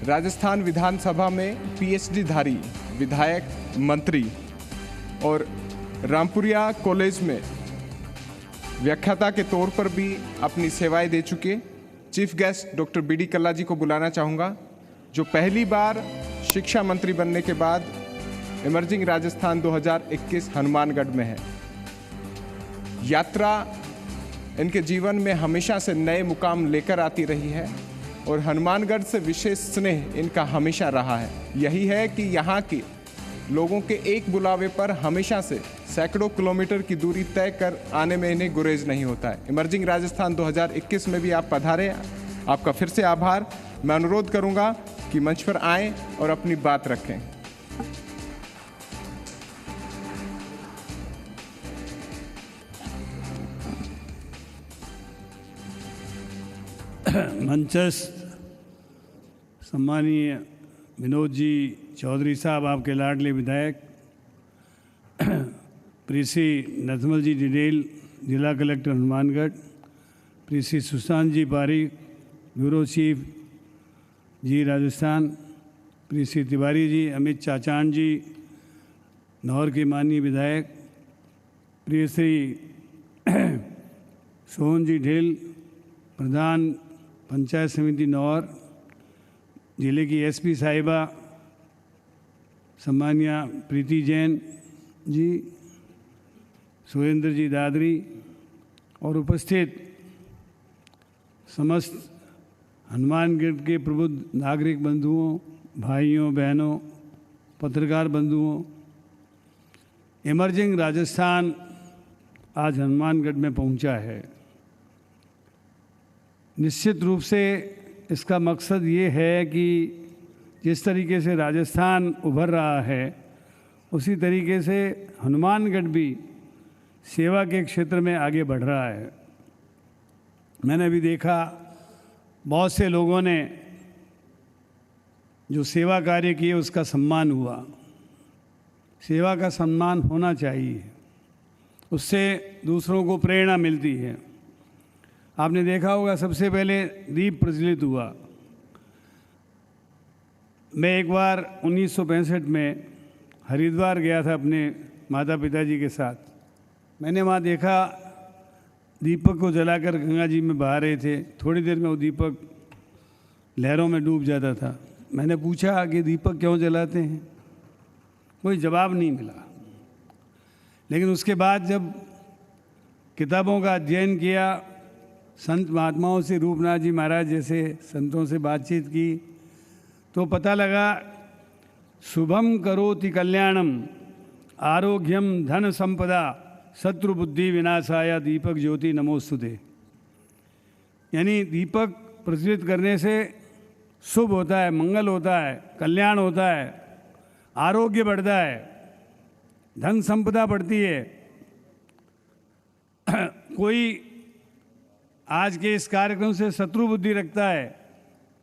राजस्थान विधानसभा में पीएचडी धारी विधायक, मंत्री और रामपुरिया कॉलेज में व्याख्याता के तौर पर भी अपनी सेवाएं दे चुके chief guest doctor B D Kalla ji को बुलाना चाहूँगा, जो पहली बार शिक्षा मंत्री बनने के बाद इमर्जिंग राजस्थान 2021 हनुमानगढ़ में है। यात्रा इनके जीवन में हमेशा से नए मुकाम लेकर आती रही है और हनुमानगढ़ से विशेष स्नेह इनका हमेशा रहा है। यही है कि यहाँ के लोगों के एक बुलावे पर हमेशा से सैकड़ों किलोमीटर की दूरी तय कर आने में इन्हें गुरेज नहीं होता है। इमर्जिंग राजस्थान 2021 में भी आप पधारे, आपका फिर से आभार। मैं अनुरोध करूंगा कि मंच पर आएं और अपनी बात रखें। मंचस्थ सम्मानीय विनोद जी चौधरी साहब, आपके लाडले विधायक, प्रीसी नथमल जी डिडेल, जिला कलेक्टर हनुमानगढ़, प्रीसी सुशांत जी पारिक, ब्यूरो चीफ जी राजस्थान, प्रीसी तिवारी जी, अमित चाचान जी, नौर के माननीय विधायक, प्रिय श्री सोहन जी ढेल, प्रधान पंचायत समिति नौर, जिले की एसपी साहिबा सम्मान्य प्रीति जैन जी, सुरेंद्र जी दादरी और उपस्थित समस्त हनुमानगढ़ के प्रबुद्ध नागरिक बंधुओं, भाइयों बहनों, पत्रकार बंधुओं, इमर्जिंग राजस्थान आज हनुमानगढ़ में पहुंचा है। निश्चित रूप से इसका मकसद ये है कि जिस तरीके से राजस्थान उभर रहा है उसी तरीके से हनुमानगढ़ भी सेवा के क्षेत्र में आगे बढ़ रहा है। मैंने अभी देखा बहुत से लोगों ने जो सेवा कार्य किए उसका सम्मान हुआ। सेवा का सम्मान होना चाहिए, उससे दूसरों को प्रेरणा मिलती है। आपने देखा होगा सबसे पहले दीप प्रज्वलित हुआ। मैं एक बार 1965 में हरिद्वार गया था अपने माता पिताजी के साथ। मैंने वहाँ देखा दीपक को जलाकर गंगा जी में बहा रहे थे। थोड़ी देर में वो दीपक लहरों में डूब जाता था। मैंने पूछा कि दीपक क्यों जलाते हैं, कोई जवाब नहीं मिला। लेकिन उसके बाद जब किताबों का अध्ययन किया, संत महात्माओं से, रूपनाथ जी महाराज जैसे संतों से बातचीत की, तो पता लगा शुभम करोति कल्याणम आरोग्यम धन संपदा शत्रु बुद्धि विनाशाय दीपक ज्योति नमोस्तुते। यानी दीपक प्रज्वलित करने से शुभ होता है, मंगल होता है, कल्याण होता है, आरोग्य बढ़ता है, धन संपदा बढ़ती है। कोई आज के इस कार्यक्रम से शत्रु बुद्धि रखता है,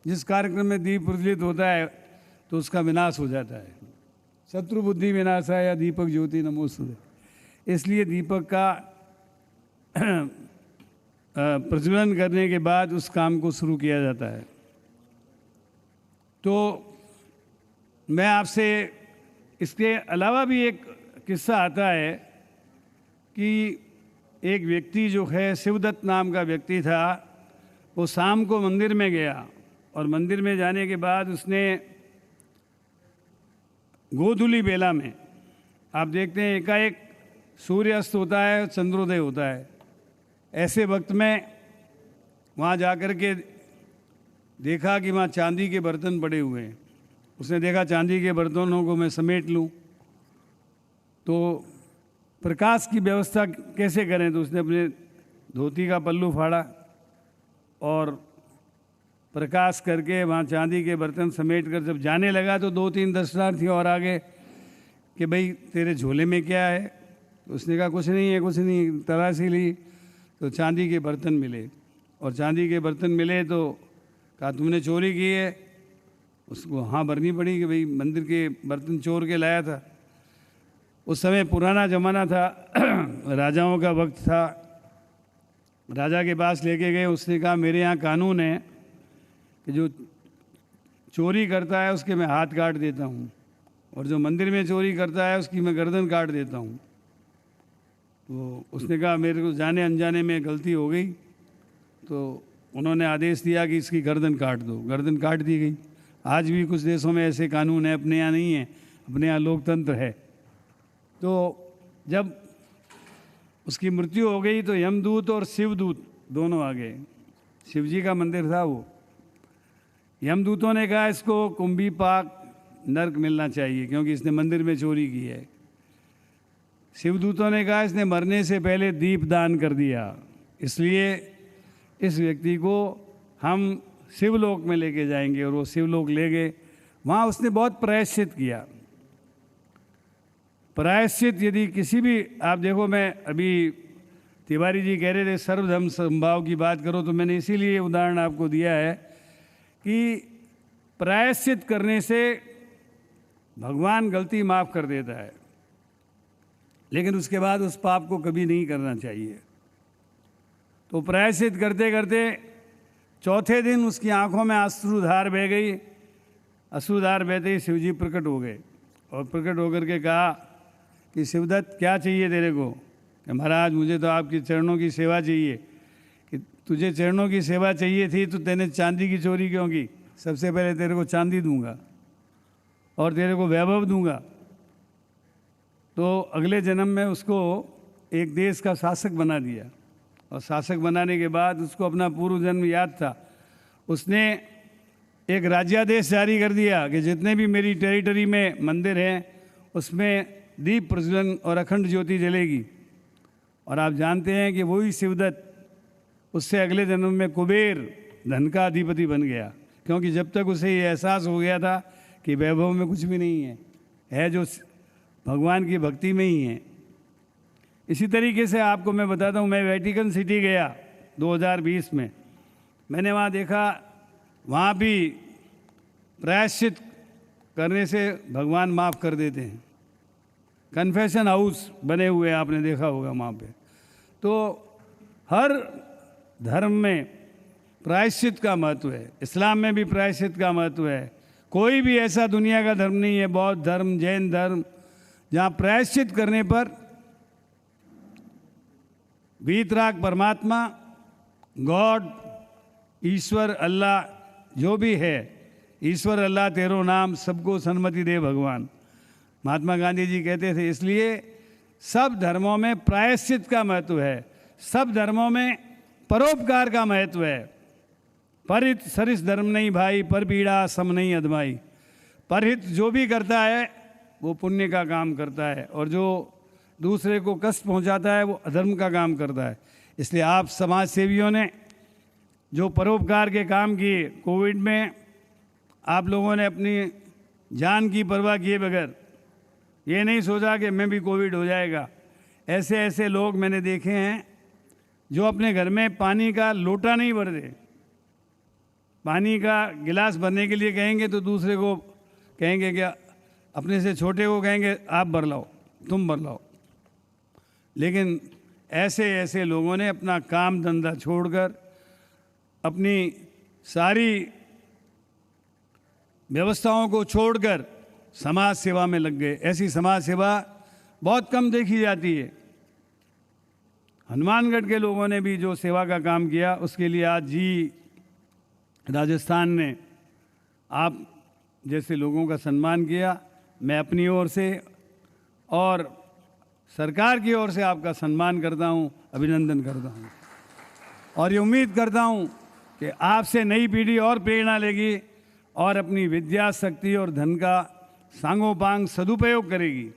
जिस कार्यक्रम में दीप प्रज्वलित होता है तो उसका विनाश हो जाता है। शत्रु बुद्धि विनाशाय दीपक ज्योति नमोस्तुते। इसलिए दीपक का प्रज्वलन करने के बाद उस काम को शुरू किया जाता है। तो मैं आपसे इसके अलावा भी एक किस्सा आता है कि एक व्यक्ति जो है, शिवदत्त नाम का व्यक्ति था, वो शाम को मंदिर में गया और मंदिर में जाने के बाद उसने गोधूली बेला में, आप देखते हैं एकाएक सूर्य अस्त होता है, चंद्रोदय होता है। ऐसे वक्त में वहाँ जाकर के देखा कि वहाँ चांदी के बर्तन पड़े हुए हैं। उसने देखा चांदी के बर्तनों को मैं समेट लूँ तो प्रकाश की व्यवस्था कैसे करें। तो उसने अपने धोती का पल्लू फाड़ा और प्रकाश करके वहाँ चांदी के बर्तन समेट कर जब जाने लगा तो 2-3 दर्शनार्थी और आगे कि भाई तेरे झोले में क्या है। तो उसने कहा कुछ नहीं है, कुछ नहीं। तलाशी ली तो चांदी के बर्तन मिले और चांदी के बर्तन मिले तो कहा तुमने चोरी की है। उसको हाँ भरनी पड़ी कि भाई मंदिर के बर्तन चोर के लाया था। उस समय पुराना ज़माना था, राजाओं का वक्त था। राजा के पास लेके गए, उसने कहा मेरे यहाँ कानून है कि जो चोरी करता है उसके मैं हाथ काट देता हूँ, और जो मंदिर में चोरी करता है उसकी मैं गर्दन काट देता हूँ। तो उसने कहा मेरे को जाने अनजाने में गलती हो गई, तो उन्होंने आदेश दिया कि इसकी गर्दन काट दो। गर्दन काट दी गई। आज भी कुछ देशों में ऐसे कानून है, अपने यहाँ नहीं है, अपने यहाँ लोकतंत्र है। तो जब उसकी मृत्यु हो गई तो यमदूत और शिवदूत दोनों आ गए। शिव जी का मंदिर था वो। यमदूतों ने कहा इसको कुंभी पाक नर्क मिलना चाहिए क्योंकि इसने मंदिर में चोरी की है। शिवदूतों ने कहा इसने मरने से पहले दीप दान कर दिया, इसलिए इस व्यक्ति को हम शिवलोक में लेके जाएंगे। और वो शिवलोक ले गए। वहाँ उसने बहुत प्रायश्चित किया। प्रायश्चित यदि किसी भी, आप देखो, मैं अभी तिवारी जी कह रहे थे सर्वधर्म समभाव की बात करो, तो मैंने इसीलिए उदाहरण आपको दिया है कि प्रायश्चित करने से भगवान गलती माफ़ कर देता है, लेकिन उसके बाद उस पाप को कभी नहीं करना चाहिए। तो प्रायश्चित करते करते चौथे दिन उसकी आंखों में अश्रुधार बह गई। अश्रुधार बहते ही शिवजी प्रकट हो गए और प्रकट होकर के कहा कि शिवदत्त क्या चाहिए तेरे को? कि महाराज मुझे तो आपके चरणों की सेवा चाहिए। कि तुझे चरणों की सेवा चाहिए थी तो तेने चांदी की चोरी क्यों की? सबसे पहले तेरे को चांदी दूंगा और तेरे को वैभव दूंगा। तो अगले जन्म में उसको एक देश का शासक बना दिया, और शासक बनाने के बाद उसको अपना पूर्व जन्म याद था। उसने एक राज्यादेश जारी कर दिया कि जितने भी मेरी टेरिटरी में मंदिर हैं उसमें दीप प्रज्वलन और अखंड ज्योति जलेगी। और आप जानते हैं कि वही शिवदत्त उससे अगले जन्म में कुबेर धन का अधिपति बन गया, क्योंकि जब तक उसे ये एहसास हो गया था कि वैभव में कुछ भी नहीं है जो भगवान की भक्ति में ही है। इसी तरीके से आपको मैं बताता हूँ, मैं वेटिकन सिटी गया 2020 में। मैंने वहाँ देखा, वहाँ भी प्रायश्चित करने से भगवान माफ़ कर देते हैं। कन्फेशन हाउस बने हुए आपने देखा होगा वहाँ पे। तो हर धर्म में प्रायश्चित का महत्व है। इस्लाम में भी प्रायश्चित का महत्व है। कोई भी ऐसा दुनिया का धर्म नहीं है, बौद्ध धर्म, जैन धर्म, जहाँ प्रायश्चित करने पर वीतराग परमात्मा, गॉड, ईश्वर, अल्लाह जो भी है, ईश्वर अल्लाह तेरो नाम, सबको सन्मति दे भगवान। महात्मा गांधी जी कहते थे। इसलिए सब धर्मों में प्रायश्चित का महत्व है, सब धर्मों में परोपकार का महत्व है। परित सरिस धर्म नहीं भाई, पर पीड़ा सम नहीं अधमाई। परहित जो भी करता है वो पुण्य का काम करता है, और जो दूसरे को कष्ट पहुंचाता है वो अधर्म का काम करता है। इसलिए आप समाज सेवियों ने जो परोपकार के काम किए, कोविड में आप लोगों ने अपनी जान की परवाह किए बगैर, ये नहीं सोचा कि मैं भी कोविड हो जाएगा। ऐसे ऐसे लोग मैंने देखे हैं जो अपने घर में पानी का लोटा नहीं भरते। पानी का गिलास भरने के लिए कहेंगे तो दूसरे को कहेंगे, क्या अपने से छोटे को कहेंगे आप भर लाओ, तुम भर लाओ। लेकिन ऐसे ऐसे लोगों ने अपना काम धंधा छोड़कर अपनी सारी व्यवस्थाओं को छोड़कर समाज सेवा में लग गए। ऐसी समाज सेवा बहुत कम देखी जाती है। हनुमानगढ़ के लोगों ने भी जो सेवा का काम किया, उसके लिए आज जी राजस्थान ने आप जैसे लोगों का सम्मान किया। मैं अपनी ओर से और सरकार की ओर से आपका सम्मान करता हूं, अभिनंदन करता हूं, और ये उम्मीद करता हूं कि आपसे नई पीढ़ी और प्रेरणा लेगी और अपनी विद्या, शक्ति और धन का सांगोपांग सदुपयोग करेगी।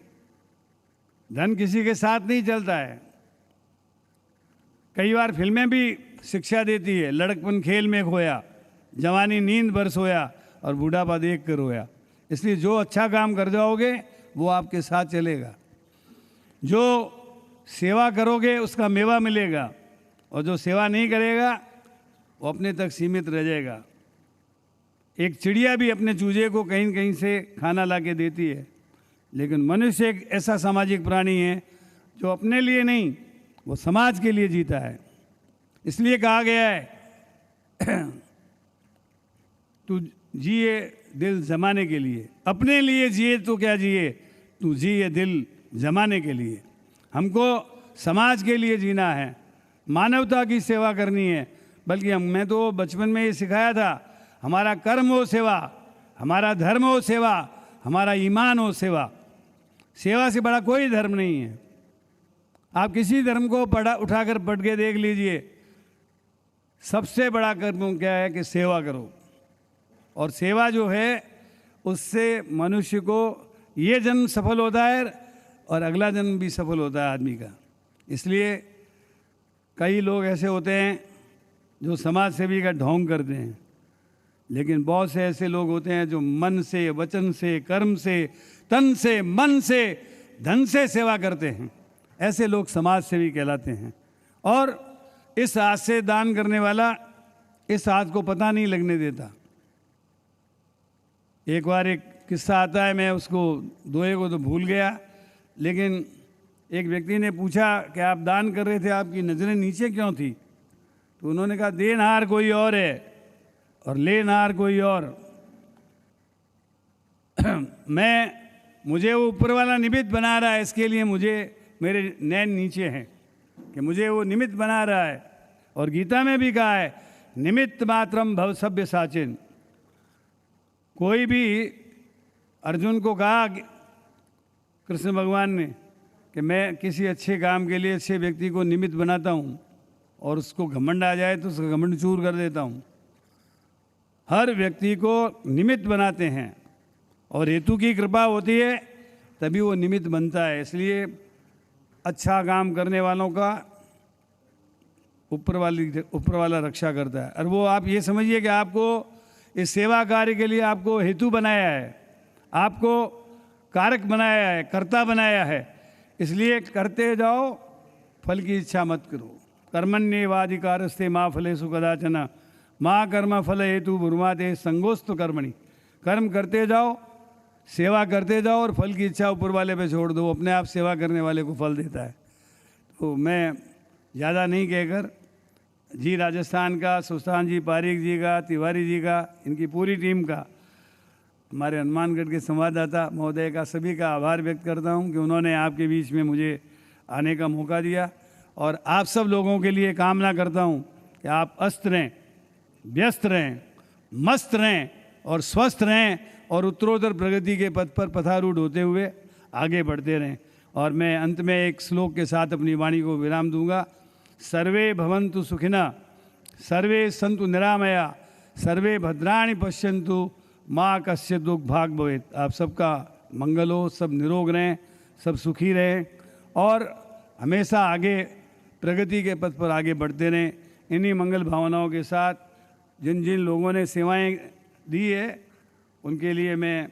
धन किसी के साथ नहीं चलता है। कई बार फिल्में भी शिक्षा देती है, लड़कपन खेल में खोया, जवानी नींद भर सोया और बूढ़ापा देख कर रोया। इसलिए जो अच्छा काम कर जाओगे वो आपके साथ चलेगा। जो सेवा करोगे उसका मेवा मिलेगा, और जो सेवा नहीं करेगा वो अपने तक सीमित रह जाएगा। एक चिड़िया भी अपने चूजे को कहीं कहीं से खाना ला के देती है, लेकिन मनुष्य एक ऐसा सामाजिक प्राणी है जो अपने लिए नहीं, वो समाज के लिए जीता है। इसलिए कहा गया है तू जिए दिल जमाने के लिए, अपने लिए जिए तो क्या जिए, तू जिए दिल जमाने के लिए। हमको समाज के लिए जीना है, मानवता की सेवा करनी है। बल्कि मैं तो बचपन में ये सिखाया था, हमारा कर्म हो सेवा, हमारा धर्म हो सेवा, हमारा ईमान हो सेवा। सेवा से बड़ा कोई धर्म नहीं है। आप किसी धर्म को उठाकर पढ़ के देख लीजिए, सबसे बड़ा कर्म क्या है कि सेवा करो। और सेवा जो है उससे मनुष्य को ये जन्म सफल होता है और अगला जन्म भी सफल होता है आदमी का। इसलिए कई लोग ऐसे होते हैं जो समाज सेवी का ढोंग करते हैं, लेकिन बहुत से ऐसे लोग होते हैं जो मन से, वचन से, कर्म से, तन से, मन से, धन से सेवा करते हैं। ऐसे लोग समाज सेवी कहलाते हैं। और इस हाथ से दान करने वाला इस हाथ को पता नहीं लगने देता। एक बार एक किस्सा आता है, मैं उसको दोहे को तो भूल गया, लेकिन एक व्यक्ति ने पूछा कि आप दान कर रहे थे, आपकी नज़रें नीचे क्यों थी? तो उन्होंने कहा देनहार कोई और है और लेनहार कोई और। मुझे वो ऊपर वाला निमित्त बना रहा है, इसके लिए मुझे मेरे नैन नीचे हैं कि मुझे वो निमित्त बना रहा है। और गीता में भी कहा है निमित्त मात्रम भव सभ्य साचिन। कोई भी अर्जुन को कहा कृष्ण भगवान ने कि मैं किसी अच्छे काम के लिए अच्छे व्यक्ति को निमित्त बनाता हूँ और उसको घमंड आ जाए तो उसका घमंड चूर कर देता हूँ। हर व्यक्ति को निमित्त बनाते हैं और हेतु की कृपा होती है तभी वो निमित्त बनता है। इसलिए अच्छा काम करने वालों का ऊपर वाला रक्षा करता है। और वो आप ये समझिए कि आपको इस सेवा कार्य के लिए आपको हेतु बनाया है, आपको कारक बनाया है, कर्ता बनाया है। इसलिए करते जाओ, फल की इच्छा मत करो। कर्मण्येवाधिकारस्ते मा फलेषु कदाचन माँ कर्म फल हेतु भुर्माते संगोस्तु कर्मणि। कर्म करते जाओ, सेवा करते जाओ और फल की इच्छा ऊपर वाले पे छोड़ दो, अपने आप सेवा करने वाले को फल देता है। तो मैं ज़्यादा नहीं कहकर जी राजस्थान का, सुस्तान जी, पारीक जी का, तिवारी जी का, इनकी पूरी टीम का, हमारे हनुमानगढ़ के संवाददाता महोदय का, सभी का आभार व्यक्त करता हूं कि उन्होंने आपके बीच में मुझे आने का मौका दिया। और आप सब लोगों के लिए कामना करता हूं कि आप अस्त रहें, व्यस्त रहें, मस्त रहें और स्वस्थ रहें और उत्तरोत्तर प्रगति के पथ पर पथारूढ़ होते हुए आगे बढ़ते रहें। और मैं अंत में एक श्लोक के साथ अपनी वाणी को विराम दूंगा। सर्वे भवन्तु सुखिनः, सर्वे सन्तु निरामया, सर्वे भद्राणि पश्यन्तु, माँ कश्चित् दुःख भाग् भवेत्। आप सबका मंगल हो, सब निरोग रहें, सब सुखी रहें और हमेशा आगे प्रगति के पथ पर आगे बढ़ते रहें। इन्हीं मंगल भावनाओं के साथ जिन जिन लोगों ने सेवाएं दी है उनके लिए मैं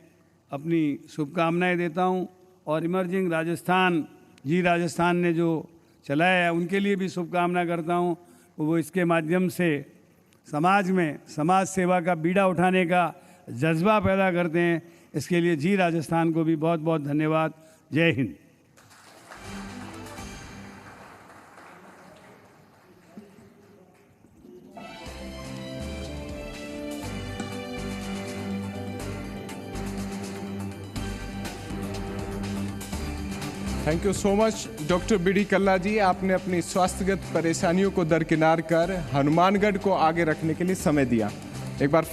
अपनी शुभकामनाएं देता हूं। और इमर्जिंग राजस्थान, जी राजस्थान ने जो चलाया है उनके लिए भी शुभकामना करता हूं। वो इसके माध्यम से समाज में समाज सेवा का बीड़ा उठाने का जज्बा पैदा करते हैं। इसके लिए जी राजस्थान को भी बहुत बहुत धन्यवाद। जय Hind. Thank you so much doctor B D Kalla ji. आपने अपनी स्वास्थ्यगत परेशानियों को दरकिनार कर हनुमानगढ़ को आगे रखने के लिए समय दिया। एक बार